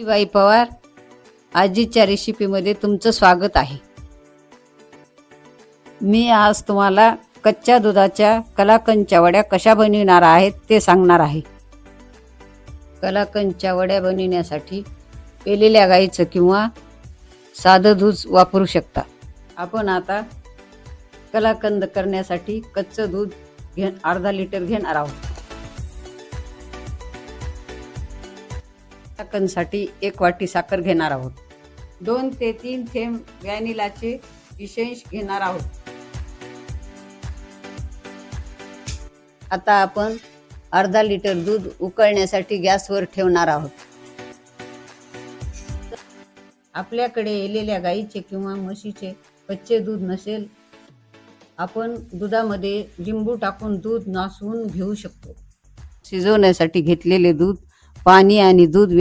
बाई पवार, आजीच्या रेसिपीमध्ये तुमचं स्वागत आहे। मी आज तुम्हाला कच्च्या दुधाच्या कलाकंदच्या वड्या कशा बनविणार आहेत ते सांगणार आहे। कलाकंदच्या वड्या बनविण्यासाठी पेलेल्या गाईचं किंवा साधं दूध वापरू शकता। आपण आता कलाकंद करण्यासाठी कच्चं दूध अर्धा लिटर घेणार आहोत। कलाकंदसाठी 1 वाटी साखर घेणार आहोत। 2 ते 3 थेंब व्हॅनिलाचे इसेन्स घेणार आहोत। आता आपण अर्धा लिटर दूध उकळण्यासाठी गॅसवर ठेवणार आहोत। आपल्याकडे येलेल्या गाईचे किंवा म्हशीचे कच्चे दूध नसेल, आपण दुधामध्ये लिंबू टाकून दूध नासवून घेऊ शकतो। शिजवण्यासाठी घेतलेले दूध, पाणी आणि दूध